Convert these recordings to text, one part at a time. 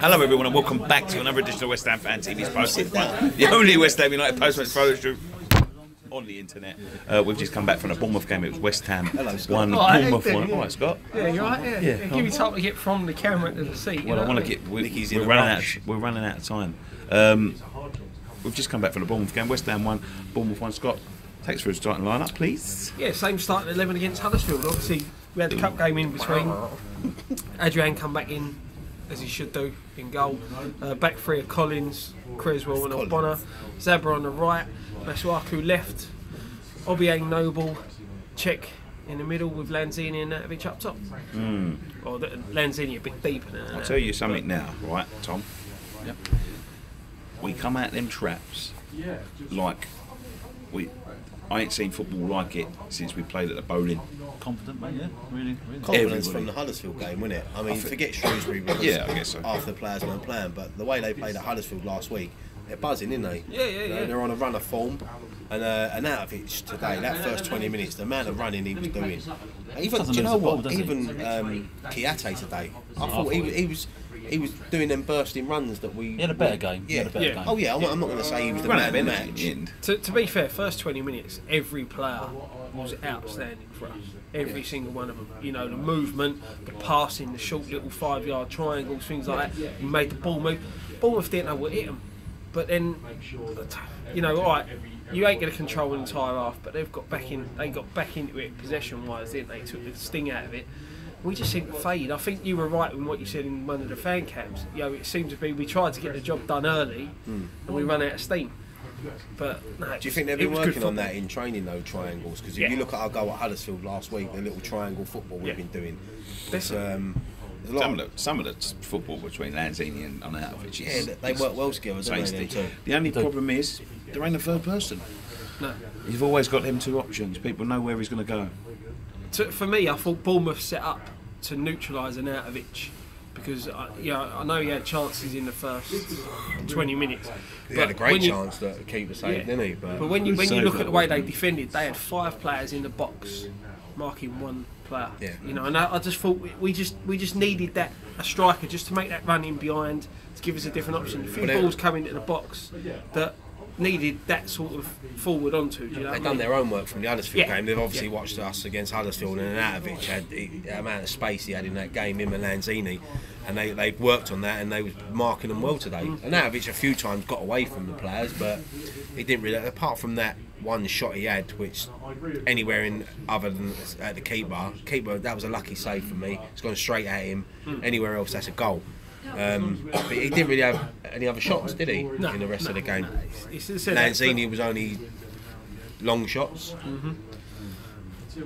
Hello everyone and welcome back to another edition of West Ham Fan TV's Post. The only West Ham United post-match photo shoot on the internet. We've just come back from the Bournemouth game. It was West Ham 1, Bournemouth 1. Alright, Scott. Yeah, you're right. Yeah. Give me time to get from the camera to the seat. Well, I want to get. We're running out of time. We've just come back from the Bournemouth game. West Ham 1, Bournemouth 1. Scott, take us through the starting lineup, please. Yeah, same starting 11 against Huddersfield. Obviously, we had the cup game in between. Adrian come back in, as he should do, in goal. Back three of Collins, Creswell and Ogbonna. Zabra on the right, Masuaku left, Obiang, Noble, Cech in the middle with Lanzini and Natovic up top. Or Lanzini a bit deeper than that. I'll tell you something now, right, Tom? Yep. We come out them traps like I ain't seen football like it since we played at the Bowling. Confident, mate, yeah, really. Confidence from the Huddersfield game, wasn't it? I mean, forget Shrewsbury because I guess so. half the players weren't playing, but the way they played at Huddersfield last week, they're buzzing, isn't they? Yeah. They're on a run of form, and out of it today, that first 20 minutes, the amount of running he was doing. Even, do you know what? Even Kiate today, I thought he was doing them bursting runs that we. He had a better game. Oh yeah, I'm not going to say he was the man of the match. To be fair, first 20 minutes, every player was outstanding for us. Every single one of them. You know, the movement, the passing, the short little 5-yard triangles, things like that. He made the ball move. Bournemouth didn't know what hit them. But then, you know, all right, you ain't going to control an entire half, but they got back into it possession-wise, didn't they? Took the sting out of it. We just seemed to fade. I think you were right in what you said in one of the fan cams. You know, it seemed to be we tried to get the job done early, and we ran out of steam. But no, do you think they've been working on that in training, though, triangles? Because if you look at our goal at Huddersfield last week, the little triangle football we've been doing, some of the football between Lanzini and Arnautovic is they work well together, don't they? Too. The only problem is there ain't a third person. No. You've always got them two options. People know where he's going to go. For me, I thought Bournemouth set up to neutralise Arnautovic because I know he had chances in the first 20 minutes. He had a great chance that the keeper saved, didn't he? But when you look at the way they defended, they had 5 players in the box marking 1 player. Yeah. You know, and I just thought we just needed a striker just to make that run in behind to give us a different option. A few balls coming into the box that needed that sort of forward onto. Do you know they've done their own work from the Huddersfield game. They've obviously watched us against Huddersfield, and Arnautovic had the amount of space he had in that game, him and Lanzini, and they worked on that, and they was marking them well today. Arnautovic a few times got away from the players, but he didn't really. Apart from that one shot he had, which anywhere in other than at the keeper, that was a lucky save for me. It's gone straight at him. Anywhere else, that's a goal. But he didn't really have any other shots, did he? In the rest of the game, Lanzini was only long shots.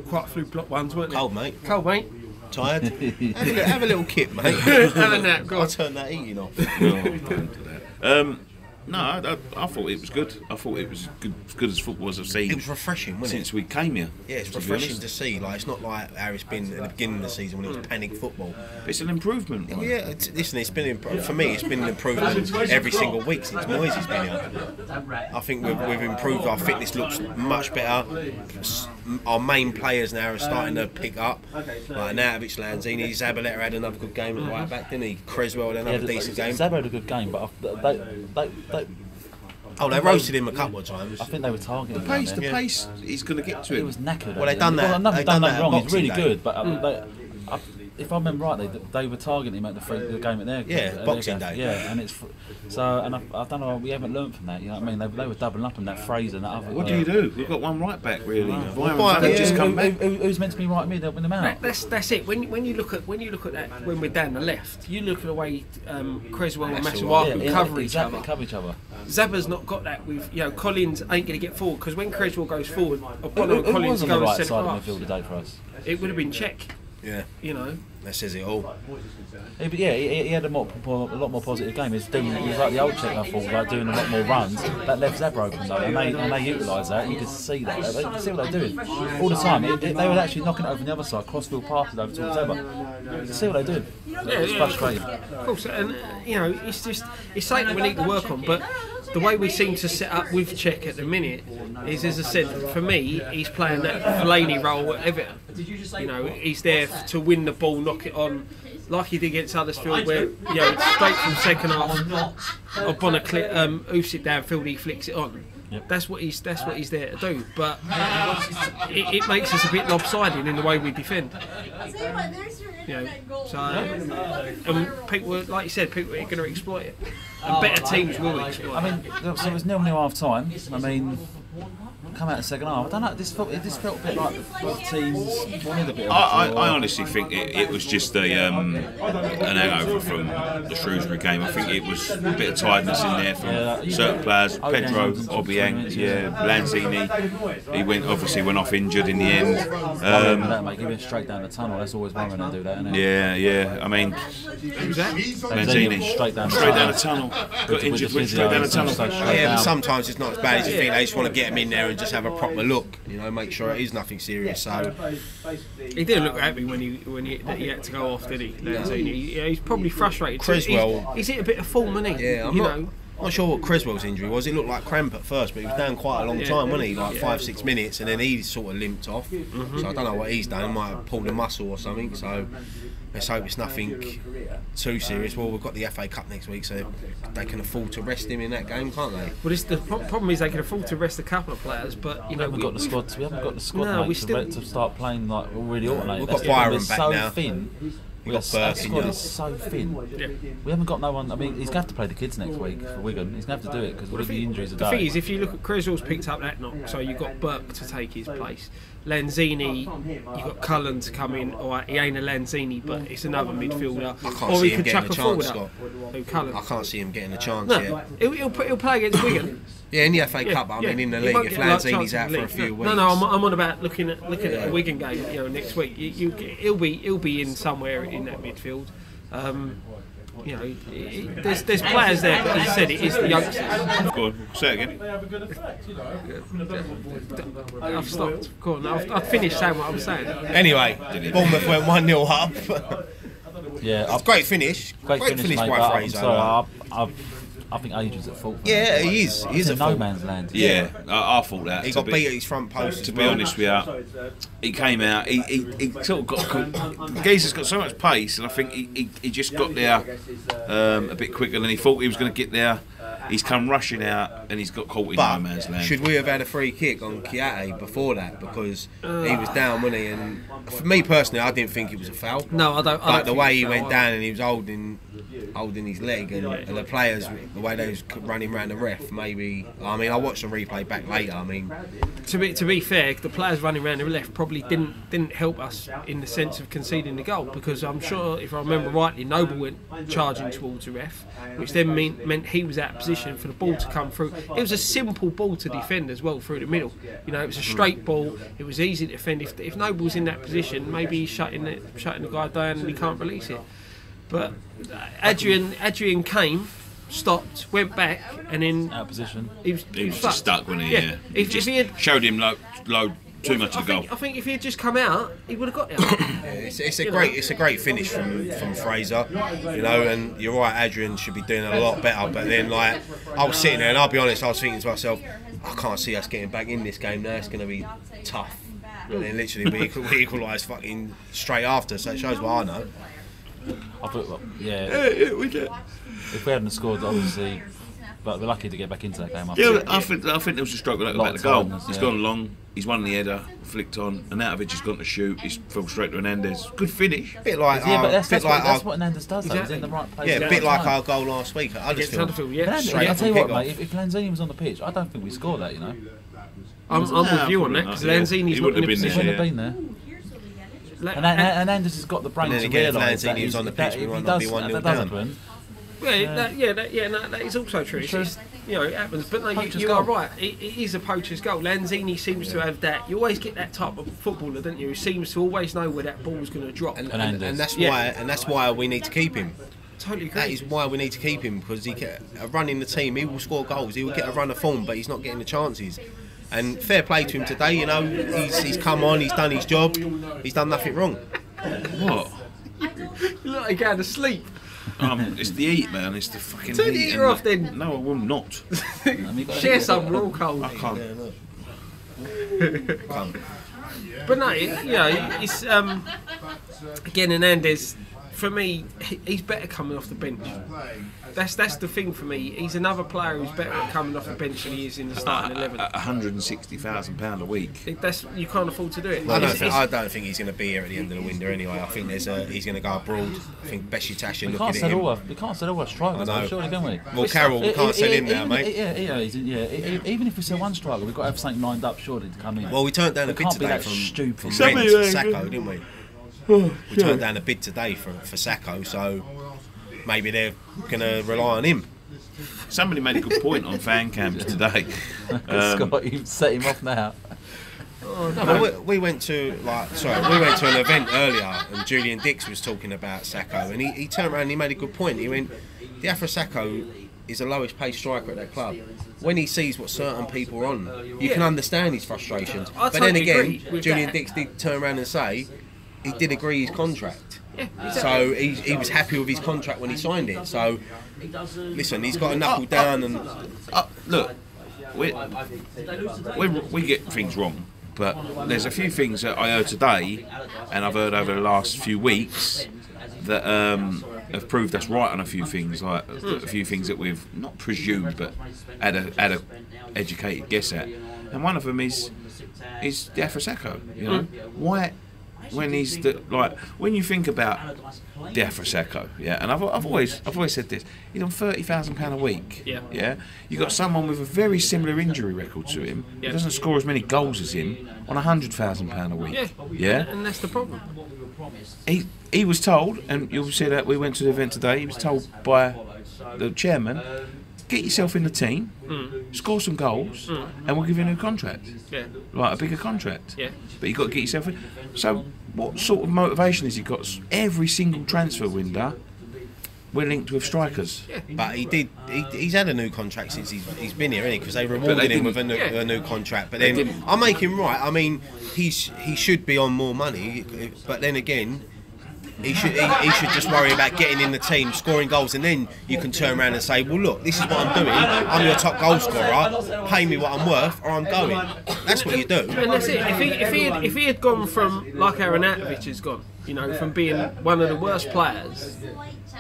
Quite a few block ones, weren't they? Cold, mate. Tired? have a little kip, mate. Have a nap. I'll turn that eating off. No, I thought it was good. I thought it was good as football as I've seen. It was refreshing, wasn't since we came here. Yeah, it's refreshing to see. Like, it's not like how it's been at the beginning of the season when it was panic football. It's an improvement. Right? Yeah, listen, it's been for me. It's been an improvement every single week since Moyes' been here. I think we've improved. Our fitness looks much better. Our main players now are starting to pick up. Like Arnautovic, Lanzini, Zabaleta had another good game at right back, didn't he? Creswell had another decent game. Zabaleta had a good game, but they roasted him a couple of times. I think they were targeting the pace. He's going to get to it. It was knackered. Well, they've done that. They've done that wrong. He's really good, but if I remember rightly, they were targeting him at the game at their Boxing Day. Yeah, and I don't know. We haven't learned from that. You know what I mean? They were doubling up on that Fraser and that other. What do you do? We've got one right back really. Just come back. Who's meant to be right mid? They'll win them out. That's it. When you look at that, when we're down the left, you look at the way Creswell and Masuaku cover each other. Zaba's not got that with Collins ain't going to get forward because when Creswell goes forward, Apollo and Collins go on the right centre side half. of midfield today for us. It would have been Cech. Yeah, that says it all. He had a lot more positive game. He was like the old Cech, I thought, like doing a lot more runs. That left Zabra open though, and they utilised that. You could see that. You could see what they're doing all the time. They were actually knocking it over on the other side, crossfield passes over towards Zabra. You could see what they're doing. It's frustrating. Of course, and it's something we need to work on, but. The way we seem to set up with Cech at the minute is, as I said, for me, he's playing that Fellaini role at Everton. He's there to win the ball, knock it on, like he did against Huddersfield, where straight from second half, upon a Usyk downfield, he flicks it on. Yep. That's what he's there to do. But it makes us a bit lopsided in the way we defend. So and people, like you said, people are going to exploit it, and better teams will exploit it. I mean, so it was 0-0 half time. I mean, come out in the second half. I don't know. This felt a bit like the teams wanted a bit. I honestly think it was just an hangover from the Shrewsbury game. I think it was a bit of tiredness in there from certain players. Pedro, Obiang, Lanzini. He went off injured in the end. He went straight down the tunnel. That's always one when they do that, isn't it? Yeah. I mean, Who's that? Lanzini straight down the tunnel. Got injured, went straight down the tunnel. Yeah, but sometimes it's not as bad as you think. They just want to get him in there and just have a proper look, make sure it is nothing serious. So he didn't look happy when he had to go off, did he? Lanzini? He's probably frustrated. Creswell, he's hit a bit of form, isn't he? Yeah, I'm not sure what Creswell's injury was. It looked like cramp at first, but he was down quite a long time, wasn't he? Like 5-6 minutes, and then he sort of limped off. So I don't know what he's done. He might have pulled a muscle or something. So let's hope it's nothing too serious. Well, we've got the FA Cup next week, so they can afford to rest him in that game, can't they? Well, the problem is they can afford to rest a couple of players, but we haven't got the squad. We haven't got the squad to start playing like really automated. We've got Byron back now. Thin. Our squad is so thin. We haven't got no one. I mean, he's going to have to play the kids next week for Wigan. He's going to have to do it because with the injuries the thing is, if you look at Creswell's picked up that knock, so you've got Burke to take his place. Lanzini, you've got Cullen to come in. All right, he ain't a Lanzini, but it's another midfielder. I can't see him getting a chance, Scott. Cullen. I can't see him getting a chance yet. He'll play against Wigan. Yeah, in the FA Cup. I mean, in the league, if Lanzini's out for a few weeks. No, I'm on about looking at the Wigan game. Next week, he'll be in somewhere in that midfield. There's players there, but as I said, it is the youngsters. Go on, say it again. I've stopped. Go on, I've finished saying what I was saying. Anyway, Bournemouth went 1-0 up. Yeah, great finish. Great finish mate, by Fraser. I think Adrian's at fault. Yeah, he is. He's in no man's land. Yeah, I thought that. He got beat at his front post. To be honest with you, he came out. He sort of got. Geezer's got so much pace, and I think he just got there a bit quicker than he thought he was going to get there. He's come rushing out, and he's got caught in no man's land. Should we have had a free kick on Kiate before that? Because he was down, wasn't he? And for me personally, I didn't think it was a foul. No, I don't. But the way he went down and he was holding his leg, and the players, the way they was running around the ref, maybe. I mean, I watched the replay back later. I mean, to be fair, the players running around the left probably didn't help us in the sense of conceding the goal, because I'm sure, if I remember rightly, Noble went charging towards the ref, which then meant he was out of position for the ball to come through. It was a simple ball to defend as well through the middle. It was a straight ball. It was easy to defend. If Noble's in that position, maybe he's shutting the guy down and he can't release it. But Adrian came, stopped, went back, and then out of position. He was just stuck, wasn't he? Yeah. If he had showed him too much of the goal. I think if he had just come out, he would have got there. It's a great finish from Fraser, and you're right, Adrian should be doing a lot better. But then, I was sitting there, and I'll be honest, I was thinking to myself, I can't see us getting back in this game now. It's going to be tough. And then literally we equalised fucking straight after, so it shows what I know. I thought, we did. If we hadn't scored, obviously, but we're lucky to get back into that game. I think there was a stroke about the goal. He's gone long. He's won the header, flicked on, and out of it, he's gone to shoot. He's fell straight to Hernandez. Good finish. Bit like but that's what Hernandez does. Though. He's in the right place. Yeah, a bit like our goal last week. I just feel. I'll tell you what, mate. If Lanzini was on the pitch, I don't think we scored that. I'm with you on that, because Lanzini's not in the position. He wouldn't have been there. And Hernandez has got the brain to realise that Lanzini was on the pitch, we might not be 1-0 down. That is also true. It happens. But no, you are right. It is a poacher's goal. Lanzini seems to have that. You always get that type of footballer, don't you? Who seems to always know where that ball's going to drop. And that's why we need to keep him. Totally agree. That is why we need to keep him, because he get a run in the team. He will score goals. He will get a run of form, but he's not getting the chances. And fair play to him today. He's come on. He's done his job. He's done nothing wrong. What? You look like you're going to sleep. It's the heat, man. It's the fucking Turn heat. the heater off then. No, I will not. Share some, we're all cold. I can't. But no, it's again, Hernandez for me, he's better coming off the bench. That's the thing for me. He's another player who's better at coming off the bench than he is in the starting 11. £160,000 a week. That's you can't afford to do it. I don't think he's going to be here at the end of the window anyway. I think he's going to go abroad. I think Besiktas are looking at him. We can't sell all our strikers, surely, can we? Well, Carroll, we can't sell him now, mate. Yeah. Even if we sell one striker, we've got to have something lined up, surely, to come in. Well, we turned down a bid today from Brent Sacco, didn't we? We turned down a bid today for Sacco, so maybe they're going to rely on him. Somebody made a good point on fan cams today. Scott, you've set him off now. We went to an event earlier, and Julian Dix was talking about Sacco, and he turned around and he made a good point. He went, Diafra Sacco is the lowest paid striker at that club. When he sees what certain people are on, you can understand his frustrations. But then again, Julian Dix did turn around and say he did agree his contract. Yeah, exactly. So he was happy with his contract when he signed it. So listen, he's got to knuckle down and look. We get things wrong, but there's a few things that I heard today, and I've heard over the last few weeks that have proved us right on a few things, like a few things that we've not presumed but had a educated guess at, and one of them is Diafra Sacco. You know, why? When he's when you think about Diafra Sacco, yeah, and I've always said this, he's on £30,000 a week. Yeah. You got someone with a very similar injury record to him, who doesn't score as many goals as him, on £100,000 a week. Yeah, and that's the problem. He was told, and you'll see that we went to the event today. He was told by the chairman, get yourself in the team, score some goals, and we'll give you a new contract. Yeah. Like a bigger contract. Yeah. But you've got to get yourself in. So what sort of motivation has he got? Every single transfer window, we're linked with strikers. Yeah. But he's had a new contract since he's been here, hasn't he? Because they rewarded him with a new contract. But then I make him right. I mean, he should be on more money. But then again, he should just worry about getting in the team, scoring goals, and then you can turn around and say, well, look, this is what I'm doing. I'm your top goal scorer. Pay me what I'm worth, or I'm going. That's what you do. And that's it. If he had gone from like Arnautovic has gone, you know, from being one of the worst players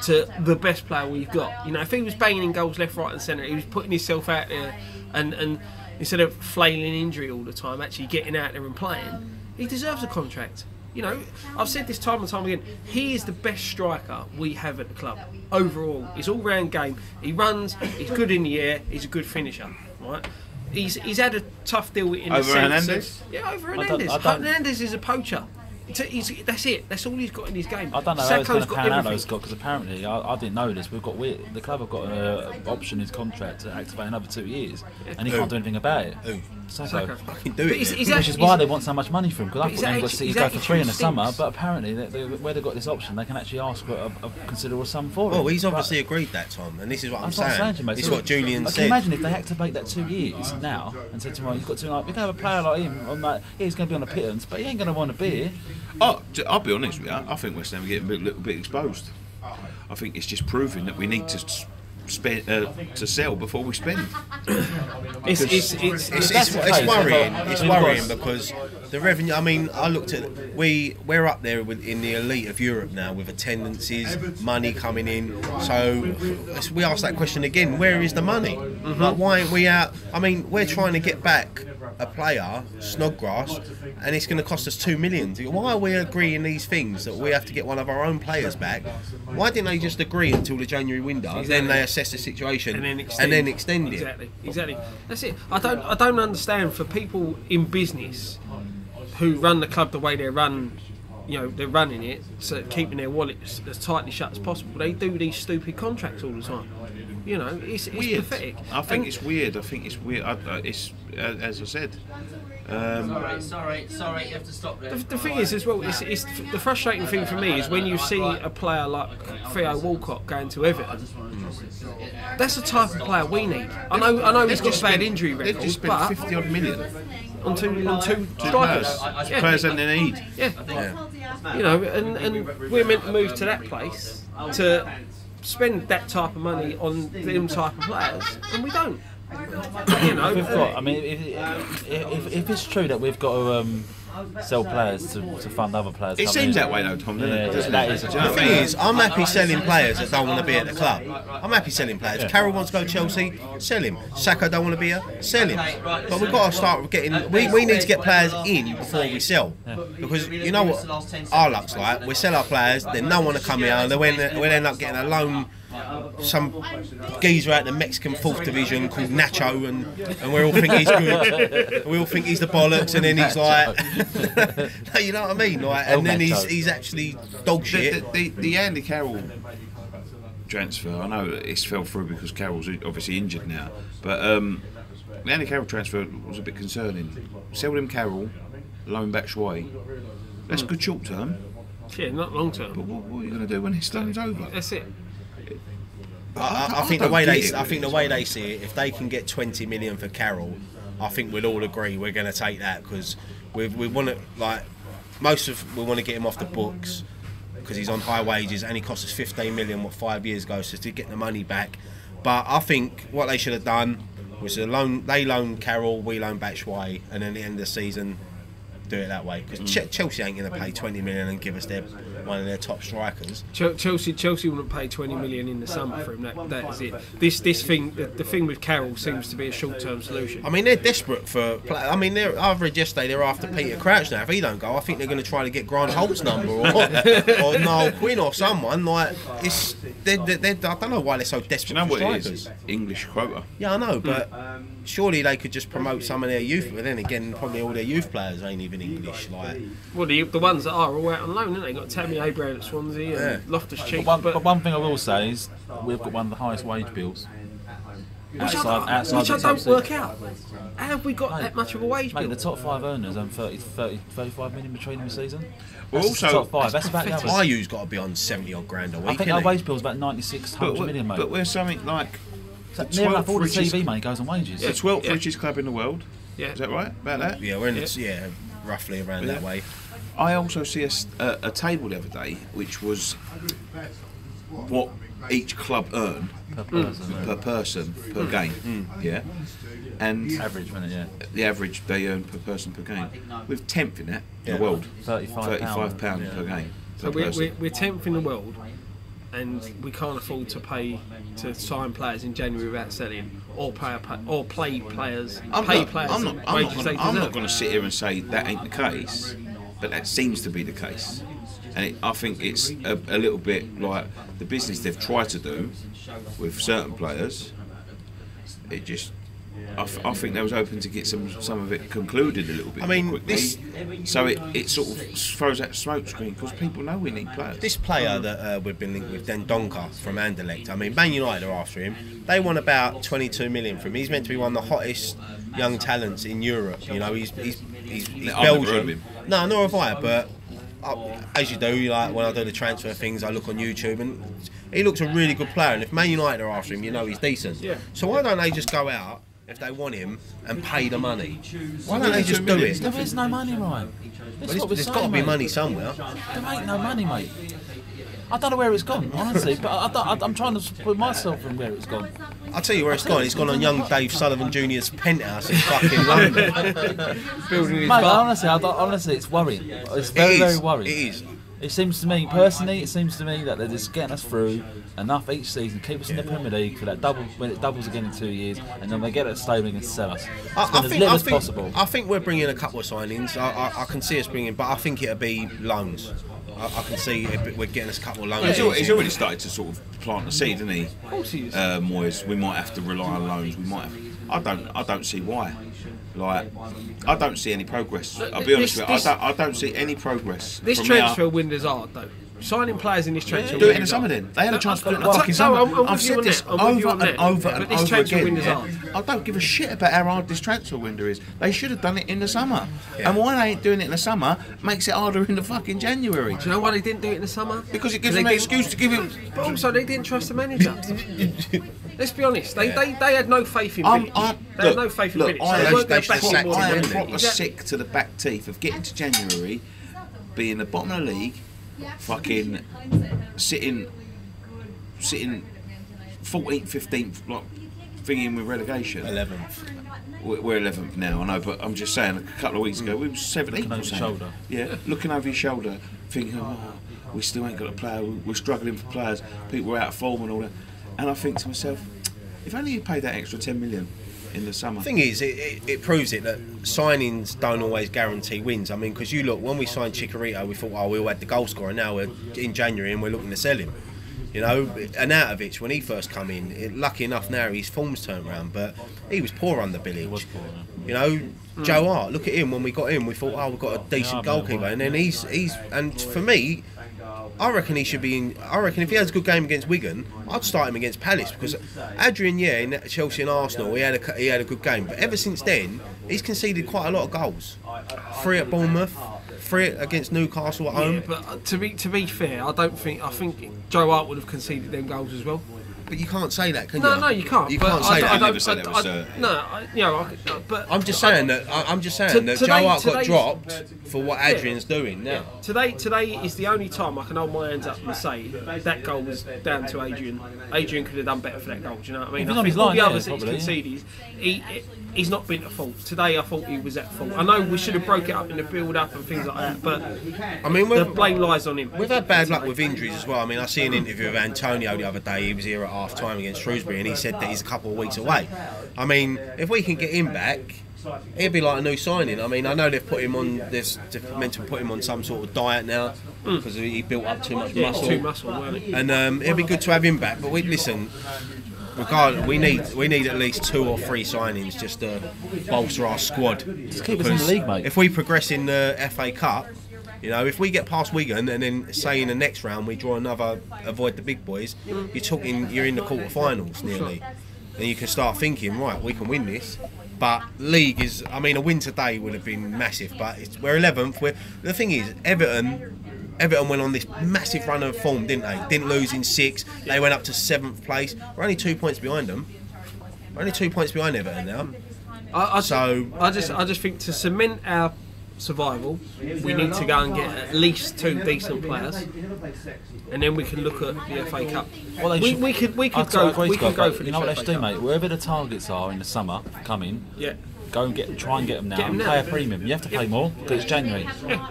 to the best player we've got. You know, if he was banging in goals left, right, and centre, he was putting himself out there, and instead of flailing injury all the time, actually getting out there and playing, he deserves a contract. You know, I've said this time and time again, he is the best striker we have at the club. Overall, his all-round game, he runs, he's good in the air, he's a good finisher, right? He's had a tough deal in the sense Hernandez? over Hernandez. Hernandez is a poacher. That's it. That's all he's got in his game. I don't know how it's going to pan out, though, because apparently, I didn't know this, the club have got an option in his contract to activate another 2 years, and he can't do anything about it. Sacco. Fucking do it. Which is why they want so much money for him, because I thought they got to go for free in the summer, but apparently, where they've got this option, they can actually ask for a considerable sum for it. Well, he's obviously agreed that, Tom, and this is what I'm saying. Mate. It's what Julian said. Can you imagine if they activate that 2 years now and said to him, you've got to, we can have a player like him on that, he's going to be on a pittance, but he ain't going to want to be here. I'll be honest with you, I think West Ham are getting a little bit exposed. I think it's just proving that we need to spend to sell before we spend. It's worrying. It's worrying because the revenue. I mean, I looked at we're up there in the elite of Europe now with attendances, money coming in. So we ask that question again: where is the money? Like, why aren't we out? I mean, we're trying to get back a player, Snodgrass, and it's going to cost us $2 million. Why are we agreeing these things that we have to get one of our own players back? Why didn't they just agree until the January window? Exactly. Then they assess the situation and then extend it. Exactly. That's it. I don't understand for people in business who run the club the way they run. You know, they're running it, so keeping their wallets as tightly shut as possible. They do these stupid contracts all the time. You know, it's weird. pathetic. I think it's weird. It's as I said. Sorry, you have to stop there. The thing is, as well, it's the frustrating thing for me is when you see a player like Theo Walcott going to Everton. That's the type of player we need. I know he's got a bad injury record, they've just spent 50 odd million on two strikers. Players that they need. Yeah. You know, and we're meant to move to that place to spend that type of money on them type of players, and we don't. You know, we've got. I mean, if it's true that we've got to sell players to fund other players. It seems that way though, Tom, doesn't it? Doesn't that it? is a Do you know The what I thing mean? is, I'm happy selling players that don't want to be at the club. I'm happy selling players. If Carroll wants to go to Chelsea, sell him. Saka don't want to be here, sell him. But we've got to start getting. We need to get players in before we sell, because you know what our luck's like. We sell our players, then no one will come here, and then we'll end up getting a loan. Some geezer out in the Mexican 4th division called Nacho, and we all think he's good. We all think he's the bollocks, and then he's like, you know what I mean? Like, and then he's actually dog shit. The Andy Carroll transfer, I know it's fell through because Carroll's obviously injured now, but the Andy Carroll transfer was a bit concerning. Sell him Carroll, loan back Shuai. That's good short term. Yeah, not long term. But what are you going to do when his loan's over? That's it. I think the way they see it, if they can get 20 million for Carroll, I think we'll all agree we're going to take that, because we want to, like, we want to get him off the books because he's on high wages and he cost us 15 million 5 years ago, so to get the money back. But I think what they should have done was they loan Carroll, we loan back Shuai, and then at the end of the season do it that way, because Chelsea ain't going to pay 20 million and give us one of their top strikers. Chelsea wouldn't pay 20 million in the summer for him. That is it. This thing, the thing with Carroll seems to be a short-term solution. I mean, they're desperate for. I mean, I've read yesterday they're after Peter Crouch now. If he don't go, I think they're going to try to get Grant Holt's number or Niall Quinn or someone. Like, I don't know why they're so desperate. Do you know for what strikers. it is? English quota. Yeah, I know, but surely they could just promote some of their youth. But then again, probably all their youth players ain't even English. Like, well, the ones that are all out on loan, aren't they? Got Tammy Abraham at Swansea and Loftus-Cheek. But one thing I will say is we've got one of the highest wage bills. Which I don't work out. How have we got that much of a wage bill? The top 5 earners earn 35 million between them a season. Well, That's also, the top 5. That's about the average. IU's got to be on 70 odd grand a week. I think our wage bill's about 96 million, mate. But we're something like Near enough all the TV money goes on wages. the 12th richest club in the world. Yeah. Is that right? About that? Yeah, we're in roughly around that way. I also see a table the other day, which was what each club earn per person per game. Yeah, and Average, wasn't it? Yeah. the average they earn per person per game. We're 10th in that in the world. £35 per game. So we're 10th in the world, and we can't afford to sign players in January without selling, or play players. I'm not deserve. going to sit here and say that ain't the case, but that seems to be the case. And I think it's a little bit like the business they've tried to do with certain players. It just, I think they was hoping to get some of it concluded a little bit. I mean, quickly. So it sort of throws that smoke screen because people know we need players. This player that we've been linked with, Dendonka from Anderlecht. I mean, Man United are after him. They won about 22 million for him. He's meant to be one of the hottest young talents in Europe. You know, he's Belgian. No, nor have I. But as you do, like when I do the transfer things, I look on YouTube and he looks a really good player. And if Man United are after him, you know he's decent. Yeah. So why don't they just go out if they want him and pay the money? Why don't they just do it? There is no money, Ryan. There's got to be money somewhere. There ain't no money, mate. I don't know where it's gone, honestly, but I'm trying to put myself in where it's gone. I'll tell you where it's gone. It's gone on young Dave Sullivan Jr.'s penthouse in fucking London. Building his Mate, bar. honestly, it's worrying. It's very worrying. It is. It seems to me, personally, that they're just getting us through enough each season, keep us in the Premier League for that double, when it doubles again in 2 years, and then they get it stable and sell us. As little as possible. I think we're bringing a couple of signings. I can see us bringing, but I think it'll be loans. I can see we're getting us a couple of loans. He's already started to sort of plant the seed, hasn't he? Of course he is. Moyes, we might have to rely on loans. We might. I don't see why. Like, I don't see any progress. I'll be honest with you. I don't see any progress. This transfer window's hard, though. Signing players in this transfer do window. it in the summer then. They had a chance to do it in the fucking summer. I've said this over and over and over again. I don't give a shit about how hard this transfer window is. They should have done it in the summer. Yeah. And why they ain't doing it in the summer makes it harder in the fucking January. Do you know why they didn't do it in the summer? Because it gives them an excuse to give him. But also, they didn't trust the manager. Let's be honest. They had no faith in Vidic. They had no faith in Vidic. I am proper sick to the back teeth of getting to January, being the bottom of the league, fucking sitting 14th, 15th, like thinking with relegation. 11th. We're 11th now, I know, but I'm just saying, a couple of weeks ago, we were 17th. Looking over your shoulder. Yeah, looking over your shoulder, thinking, oh, we still ain't got a player, we're struggling for players, people are out of form and all that. And I think to myself, if only you paid that extra 10 million in the summer. The thing is, it proves it that signings don't always guarantee wins. I mean, because you look, when we signed Chicharito, we thought, oh, we all had the goal scorer. Now we're in January and we're looking to sell him. You know, Arnautovic, when he first come in, lucky enough now his form's turned around, but he was poor under Bilic. He was poor, you know, Joe Hart, look at him. When we got him, we thought, oh, we've got a decent goalkeeper, and then he's and for me, I reckon he should be in. I reckon if he has a good game against Wigan, I'd start him against Palace, because Adrian, in Chelsea and Arsenal, he had a good game, but ever since then, he's conceded quite a lot of goals. 3 at Bournemouth, 3 against Newcastle at home. Yeah, but to be fair, I think Joe Hart would have conceded them goals as well. But you can't say that, can you? No, you can't. You can't say that. I never said that was but I'm just saying that Joe Hart got dropped for what Adrian's doing now. Today is the only time I can hold my hands up and say that goal was down to Adrian. Adrian could have done better for that goal. Do you know what I mean? He's I on his think all line the there, others that he's probably, conceded, he's not been at fault. Today I thought he was at fault. I know we should have broke it up in the build-up and things like that, but I mean, the blame lies on him. We've had bad luck with injuries as well. I mean, I see an interview with Antonio the other day. He was here at half-time against Shrewsbury, and he said that he's a couple of weeks away. I mean, if we can get him back, it'd be like a new signing. I mean, I know they've put him on. They're meant to put him on some sort of diet now because he built up too much muscle. Too muscle, weren't he? And it'd be good to have him back. But listen. Regardless, we need at least 2 or 3 signings just to bolster our squad. Just keep us in the league, mate. If we progress in the FA Cup, you know, if we get past Wigan and then say in the next round we draw another, avoid the big boys, you're in the quarter-finals nearly, and you can start thinking, right, we can win this. But league is, I mean, a win today would have been massive. But we're 11th. The thing is, Everton went on this massive run of form, didn't they? Didn't lose in 6. They went up to 7th place. We're only 2 points behind them. We're only 2 points behind Everton now. I just think to cement our survival, we need to go and get at least 2 decent players, and then we can look at the FA Cup. Well, we could go for the You know what they FA should do, Cup. mate? Wherever the targets are in the summer coming, Yeah. go and try and get them now Get 'em and now. pay a premium. You have to pay more because it's January.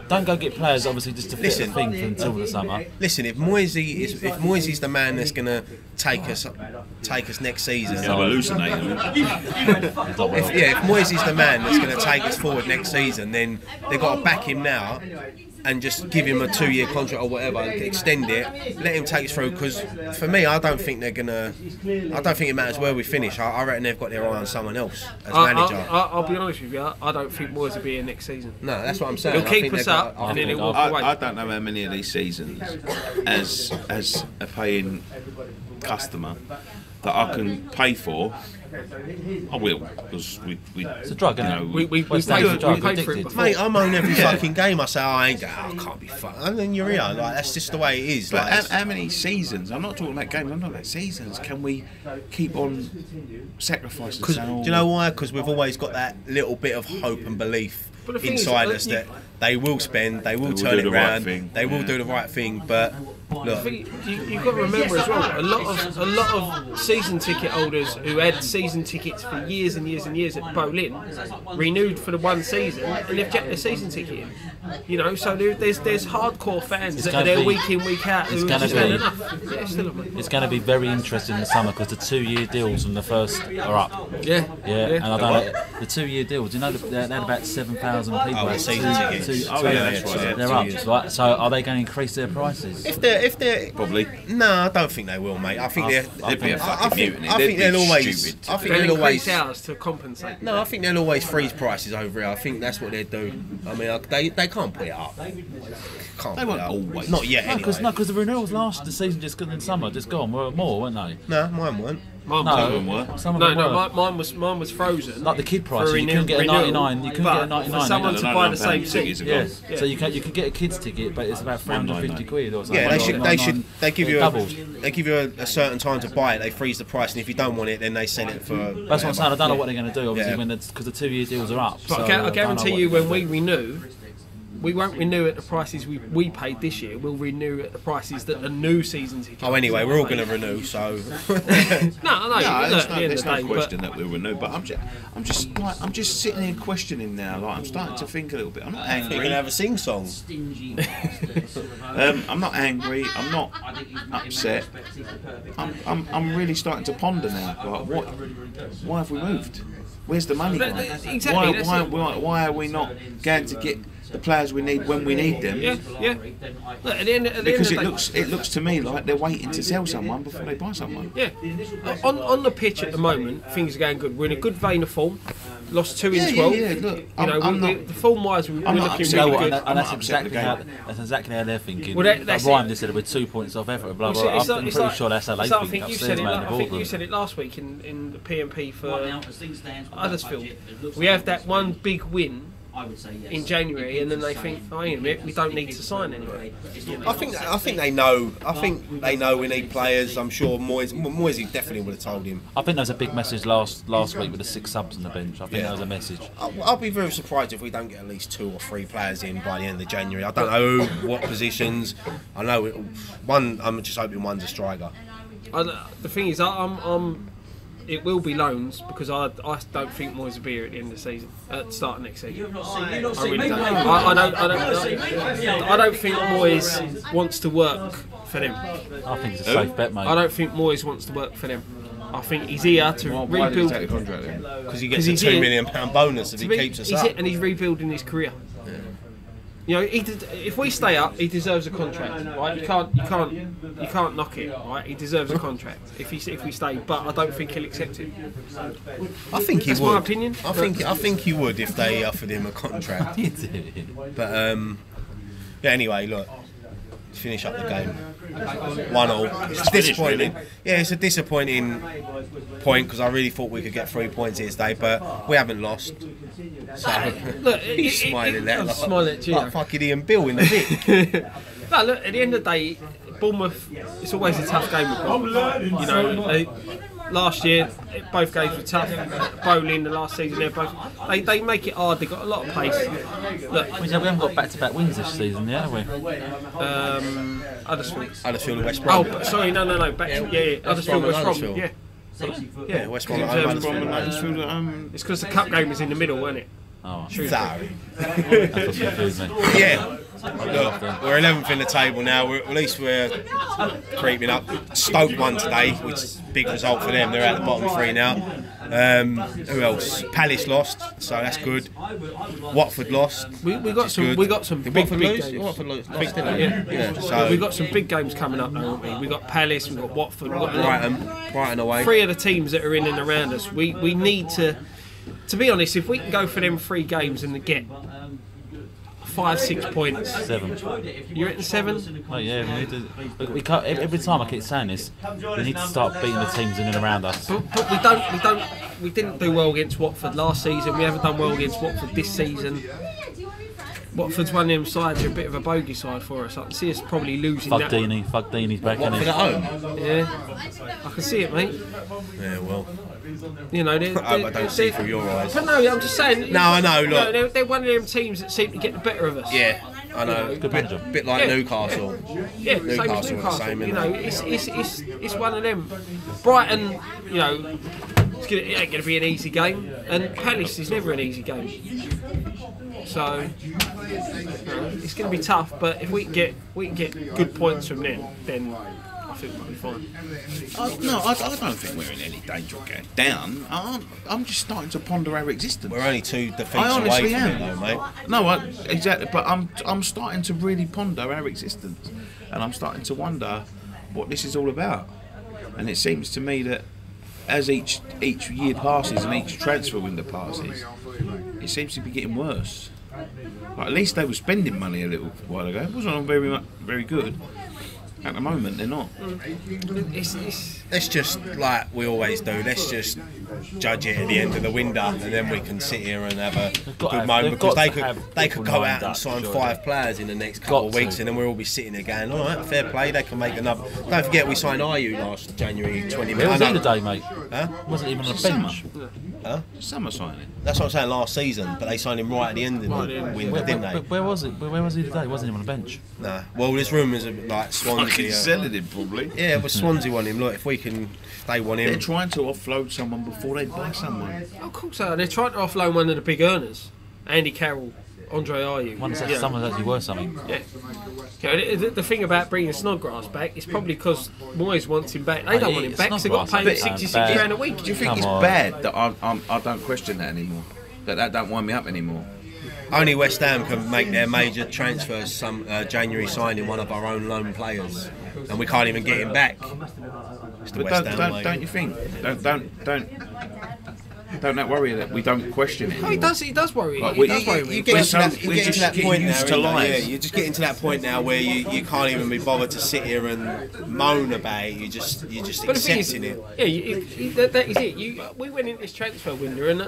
Don't go get players obviously just to fit Listen. the thing for until the summer. Listen, if Moisey's the man that's going to take us next season, I'm hallucinating. if Moisey's the man that's going to take us forward next season, then they've got to back him now and just give him a 2-year contract or whatever, extend it, let him take us through. Because for me, I don't think it matters where we finish. I reckon they've got their eye on someone else as manager. I'll be honest with you. I don't think Moyes will be here next season. No, that's what I'm saying. He'll keep us up, and then he'll walk away. I don't know how many of these seasons, as a paying customer, that I can pay for. I will, because It's a drug, isn't it? We Well, it's like a drug, paid for it addicted. before. Mate, I'm on every fucking game. I say, I can't be fucked. And then you're here. Like, that's just the way it is. But Like, how many seasons? I'm not talking about games. I'm talking about seasons. Can we keep on sacrificing? do you know why? Because we've always got that little bit of hope and belief But the thing inside is, us that they will spend, they will will turn do it the right round, thing. they will Yeah. do the right thing. But I look, think you've got to remember as well, a lot of season ticket holders who had season tickets for years and years and years at Boleyn renewed for the one season, and they've jacked their season ticket in. You know, so there's hardcore fans that are there week in, week out who have just had enough. Yeah, still a It's going to be very interesting in the summer because the 2-year deals on the first are up. Yeah, And I don't know, the 2-year deals, you know, they had about 7,000 people. Oh, the season tickets. that's right. They're up, right? So are they going to increase their prices? if they're Probably. no, I don't think they will, mate. I think They'd be a fucking mutiny. I They'd think be they'll always. stupid. I think they'll they'll increase always. ours to compensate. No, I think they'll always freeze prices over here. I think that's what they'll do. I mean, they can't put it up. Can't They put won't it up. always. Not yet, anyway. Because the renewals last the season just gone in summer, just gone, were more, weren't they? No, mine weren't. Mine No, Some of them were. some of No, them no, were. mine was frozen. Like the kid price, for you couldn't get a renewal, 99. You couldn't but get a 99. For someone No, to no, buy no, the no, same tickets seat. are Yeah. gone. So you could get a kid's ticket, but it's about 350 quid or something. Yeah, they give you doubles. they give you a certain time to buy it. They freeze the price, and if you don't want it, then they sell it for. That's what I'm saying. I don't know what they're going to do, obviously, Yeah. because the 2-year deals are up. But so I don't know guarantee what you, they're when gonna we renew, we won't renew at the prices we paid this year. We'll renew at the prices that the new season tickets. Oh, anyway, we're all going to renew, so. No, there's no question that we'll renew. But I'm just sitting here questioning now. Like, I'm starting to think a little bit. I'm not angry. You're going to have a sing-song. I'm not angry. I'm not upset. I'm really starting to ponder now. Like, why have we moved? Where's the money gone? Exactly. Why are we not going to get the players we need when we need them? Yeah. Look, at the end of it looks to me like they're waiting to sell someone before they buy someone. Yeah. On the pitch at the moment, things are going good. We're in a good vein of form. Lost 2 in 12. Yeah. Look, the form-wise, we're looking really good. And that's exactly how they're thinking. Well, that's Ryan just said we're 2 points off Everton. Blah blah. I'm pretty sure that's how they think. I think you said it last week in the PMP for Huddersfield. We have that one big win in January, and then they think, oh, hang on a minute, we don't need to sign anyway. I think they know. I think they know we need players. I'm sure Moisey definitely would have told him. I think there was a big message last week with the 6 subs on the bench. I think that was a message. I'll be very surprised if we don't get at least 2 or 3 players in by the end of January. I don't know what positions. I know one. I'm just hoping one's a striker. The thing is, it will be loans because I don't think Moyes will be here at the end of the season, at the start of next season. I really don't. I don't think Moyes wants to work for them. I think it's a safe bet, mate. I don't think Moyes wants to work for them. I think he's here to rebuild. Why did he take the contract then? Because he gets a £2 million bonus if he keeps us up. And he's rebuilding his career. You know, if we stay up, he deserves a contract, right? You can't knock it, right? He deserves a contract if we stay, but I don't think he'll accept it. I think he would. That's my opinion. I think he would if they offered him a contract. But anyway, look, finish up the game. 1-1. It's disappointing. Yeah, it's a disappointing point because I really thought we could get 3 points here today, but we haven't lost. So look, he's smiling there. I'm smiling at you. Like fucking Ian Bill in the bit. No, look, at the end of the day, Bournemouth, it's always a tough game with Bournemouth. You know, last year, both games were tough. Bowling, the last season, they make it hard. They've got a lot of pace. Look, we haven't got back-to-back wins this season, yeah, have we? Huddersfield and West Brom. Oh, sorry, no. Huddersfield, West Brom, yeah. Yeah, West Brom and Huddersfield. It's because the cup game was in the middle, wasn't it? Oh, sorry. That's confused me. Yeah. Look, we're 11th in the table now. At least we're creeping up. Stoke won today, which is a big result for them. They're at the bottom 3 now. Who else? Palace lost, so that's good. Watford lost. We got some big games. Watford lost, yeah. So we got some big games coming up, haven't we? We got Palace, we got Watford, we got Brighton away. 3 of the teams that are in and around us. We need to be honest. If we can go for them 3 games and get 5-6 points. 7. You're at the 7? Oh yeah, we need to. We can't. Every time I keep saying this, we need to start beating the teams in and around us. But we didn't do well against Watford last season. We haven't done well against Watford this season. Watford's one of them sides are a bit of a bogey side for us. I can see us probably losing that. Fugdini's back in it. Watford at home? Yeah, I can see it, mate. Yeah, well. You know, I don't see through your eyes. But no, I'm just saying. No, I know. Look, they're one of them teams that seem to get the better of us. Yeah, I know. Good manager. Bit like Newcastle. Yeah, Newcastle same as same, you know, it's one of them. Brighton, you know, it ain't going to be an easy game, and Palace is never an easy game. So it's going to be tough. But if we can get good points from them, then I think we'll be fine. I don't think we're in any danger of going down. I'm just starting to ponder our existence. We're only 2 defeats away from it, though, mate. No, exactly. But I'm starting to really ponder our existence, and I'm starting to wonder what this is all about. And it seems to me that as each year passes and each transfer window passes, it seems to be getting worse. Like, at least they were spending money a little while ago. It wasn't very good. At the moment, they're not. let's just, like we always do, let's just judge it at the end of the window, and then we can sit here and have a good moment, because they could go out and sign 5 players in the next couple of weeks, and then we'll all be sitting there going, all right, fair play, they can make another. Don't forget we signed IU last January 20 minutes. It was the day, mate. Huh? Wasn't even on the bench. Huh? Summer signing. That's what I'm saying, last season, but they signed him right at the end of the window, didn't they? Where was it? Where was he today? He wasn't even on the bench. Nah. Well, there's rumours of like Swansea. Fucking selling him probably. Yeah, but Swansea want him. Look, if they want him. They're trying to offload someone before they buy someone. Of course they are. They're trying to offload one of the big earners. Andy Carroll, Andre Ayew. Someone's actually worth something. Yeah. The thing about bringing Snodgrass back is probably because Moyes wants him back. They don't want him back, so they've got to pay him £66 a week. Do you think it's bad that I don't question that anymore? That don't wind me up anymore? Only West Ham can make their major transfers January signing one of our own loan players, and we can't even get him back. But don't you think? Don't that worry that we don't question it? No, it does worry. Like, You're getting to that point now. Yeah, you're just getting to that point now where you can't even be bothered to sit here and moan about it. You're just accepting it. Yeah, that is it. We went into this transfer window, and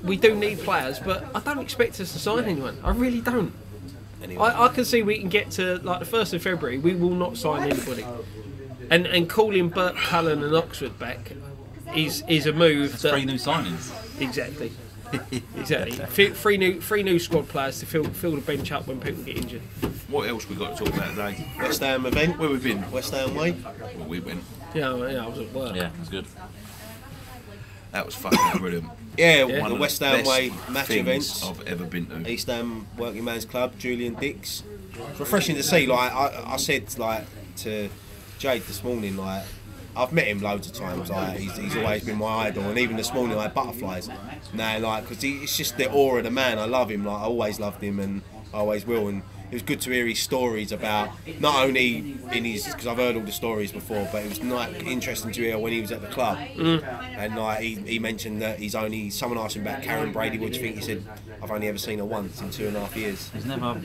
we do need players, but I don't expect us to sign anyone. I really don't. Anyway. I can see we can get to like the 1st of February. We will not sign anybody, and calling Burt Cullen and Oxford back is a move. That's 3 new signings. Exactly. Three new squad players to fill the bench up when people get injured. What else we got to talk about today? West Ham event. Where we've been? West Ham way. Well, we went. Yeah, I was at work. Yeah, that's good. That was fucking brilliant. Yeah, the West Ham way match events I've ever been to. East Ham Working Man's Club, Julian Dix. It's refreshing to see. Like I said, like to Jade this morning, like I've met him loads of times. Like he's always been my idol, and even this morning I had butterflies. Now, like because it's just the aura of the man. I love him. Like I always loved him, and I always will. And it was good to hear his stories about not only in his, because I've heard all the stories before, but it was interesting to hear when he was at the club. And like he mentioned that someone asked him about Karen Brady, what do you think? He said, I've only ever seen her once in 2.5 years. He's never.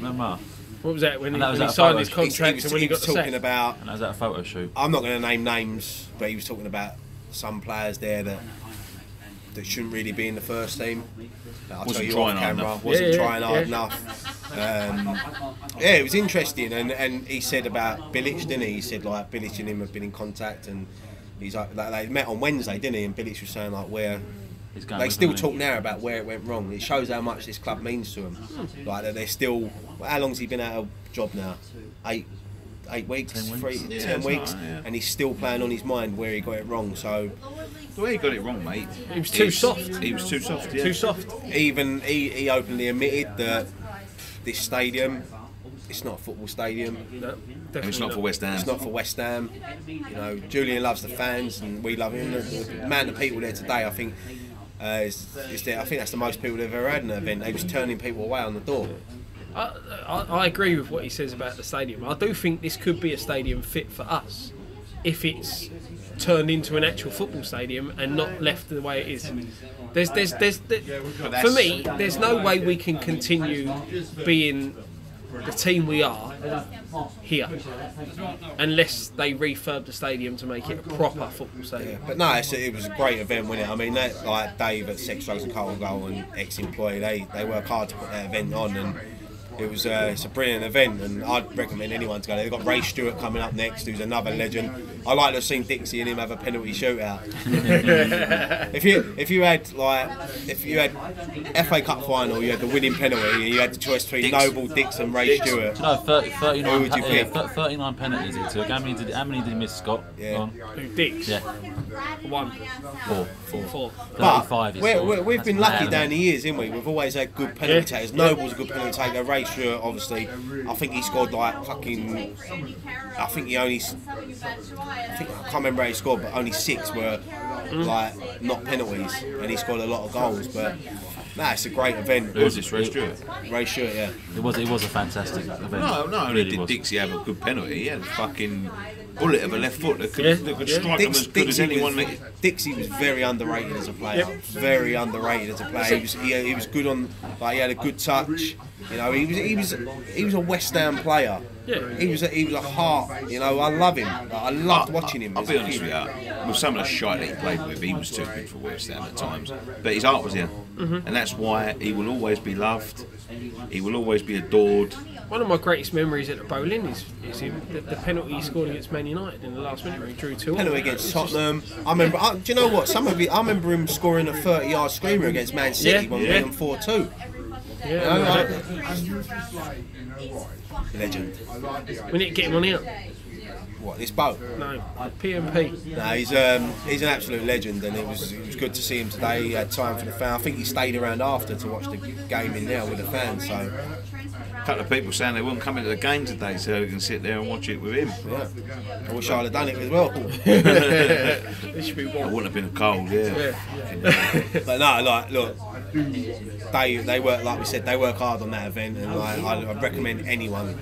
What was that when he signed his contract and when he got talking about? And that was at a photo shoot. I'm not going to name names, but he was talking about some players there that shouldn't really be in the first team. Wasn't trying hard enough. Yeah, it was interesting, and he said about Bilic, didn't he? He said like Bilic and him have been in contact, and he's like they met on Wednesday, didn't he? And Bilic was saying like where they still talk now about where it went wrong. It shows how much this club means to them. Like that they're still. How long's he been out of job now? 8 weeks, 10 weeks, and he's still playing on his mind where he got it wrong. So the way he got it wrong, mate. He was too soft. He was too soft. Yeah. Too soft. Even he openly admitted that this stadium, it's not a football stadium. No, it's not for West Ham. It's not for West Ham. You know, Julian loves the fans, and we love him. The amount of people there today, I think, is there. I think that's the most people they've ever had in an event. They was turning people away on the door. I agree with what he says about the stadium. I do think this could be a stadium fit for us if it's turned into an actual football stadium and not left the way it is. For me, there's no way we can continue being the team we are here unless they refurb the stadium to make it a proper football stadium. Yeah, but no, it was a great event, wasn't it? I mean, like Dave at Sex, Drugs and Carlton Goal and ex-employee, they work hard to put that event on, and it's a brilliant event, and I'd recommend anyone to go there. They've got Ray Stewart coming up next, who's another legend. I like to have seen Dixie and him have a penalty shootout. if you had FA Cup final, you had the winning penalty, and you had the choice between Noble, Dix and Ray Stewart. No, 39. Who would you pick? 39 penalties he took. How many did he miss, Scott? Yeah. Dix? Yeah. 1. 4. But 35 we've been lucky down the years, haven't we? We've always had good penalty takers. Noble's a good penalty taker. Ray Stewart, obviously, I think he scored like fucking. I can't remember how he scored, but only 6 were like not penalties, and he scored a lot of goals. But it's a great event. Who was this, Ray Stewart? Ray Stewart, yeah. It was a fantastic event. No, only did Dixie have a good penalty. He had a fucking bullet of a left foot that could strike him as good as anyone. Dixie was very underrated as a player. Very underrated as a player. He was good on, like he had a good touch. You know, he was a West Ham player. Yeah. He was a heart. You know, I love him. I loved watching him. I'll be honest with you. with some of the shite that he played with, he was too good for West Ham at times. But his heart was here, and that's why he will always be loved. He will always be adored. One of my greatest memories at the Boleyn is him, the penalty he scored against Man United in the last minute where he drew 2-2. Penalty against Tottenham. I remember. Do you know what? Some of it. I remember him scoring a 30-yard screamer against Man City when we beat them 4-2. Legend. We need to get him on here. What, this boat? No, PMP. No, he's an absolute legend, and it was good to see him today. He had time for the fan. I think he stayed around after to watch the game in there with the fans. So, a couple of people saying they wouldn't come into the game today, so they can sit there and watch it with him. Yeah, I wish I'd have done it as well. This should be It wouldn't have been cold, yeah. But no, like, look, they work, like we said, they work hard on that event, and I'd recommend anyone.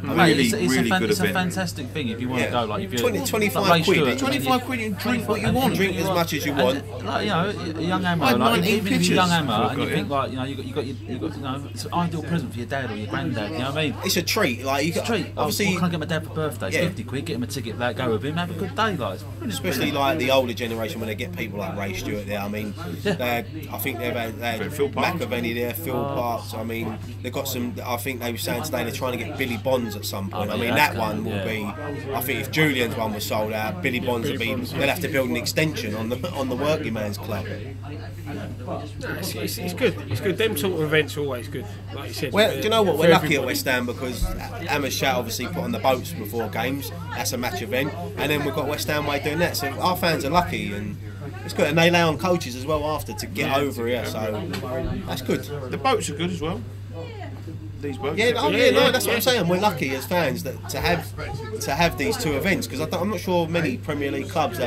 Mate, it's good a event. fantastic thing if you want to go. Like, if you're 25 like quid. 25 quid and drink what you want. Drink as much as you want. Like, you know, a young Ammo, like, even if you're a young Ammo and you think, like, you know, you got, it's an ideal present for your dad or your granddad. You know what I mean? It's a treat. Like, It's a treat. Obviously, What can I get my dad for birthday? It's 50 quid. Get him a ticket for that. Go with him. Have a good day, like. especially like the older generation when they get people like Ray Stewart there. I mean, I think they've had Phil Parkes. McAvenny there, Phil Parkes. I mean, they've got some. I think they were saying today they're trying to get Billy Bonds at some point. I mean, that one will be. I think if Julian's one was sold out, Billy Bonds will be. They'll have to build an extension on the working man's club. No, it's good. It's good. Them sort of events are always good. Like you said. Well, do you know what? We're lucky at West Ham because Amersham obviously put on the boats before games. That's a match event, and then we've got West Ham way doing that. So our fans are lucky, and it's good. And they lay on coaches as well after to get over here. So that's good. The boats are good as well. These boats. Yeah, that's what I'm saying. We're lucky as fans that to have these two events because I'm not sure many Premier League clubs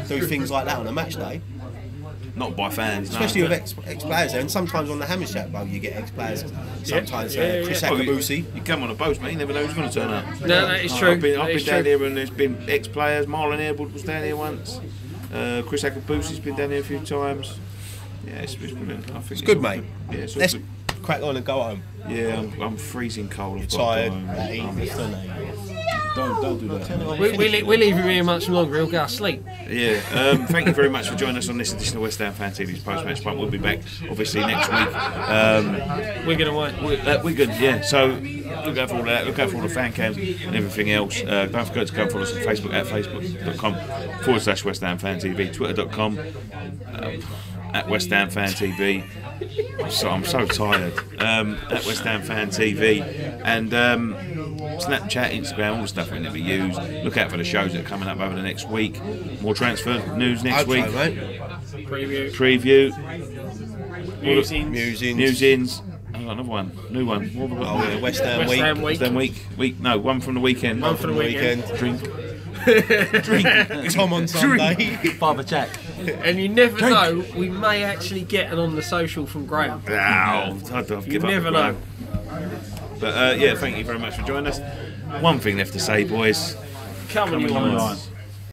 do things like that on a match day. Not by fans, Especially no. with ex-players there, and sometimes on the Hammershack boat you get ex-players. Sometimes Chris Akabusi. You come on a boat, mate, you never know who's going to turn up. No, it's true. I've been down here and there's been ex-players. Marlon Airwood was down here once. Chris Akabusi's been down here a few times. Yeah, it's brilliant. I think It's good, mate. Yeah, it's all Let's good. crack on and go home. Yeah, I'm freezing cold. You're tired. Don't do that. We'll leave him here much longer. He'll go to sleep. Yeah, thank you very much for joining us on this edition of West Ham Fan TV's post-match Pint. We'll be back, obviously, next week. We're going to win. We're good, yeah. So look out for all that. Look out for all the fan cams and everything else. Don't forget to come follow us on Facebook at facebook.com/West Ham Fan TV, twitter.com at West Ham Fan TV. So I'm so tired. At West Ham Fan TV and Snapchat, Instagram, all the stuff we never use. Look out for the shows that are coming up over the next week. More transfer news next week. Preview. Musings. I've got another one. New one. What have we got? West Ham West Ham week. No, one from the weekend. One from the weekend. Drink. Tom on Sunday. Father Jack. And you never know, we may actually get an on the social from Graham. You never know. But yeah, thank you very much for joining us. One thing left to say, boys. Come on, you on.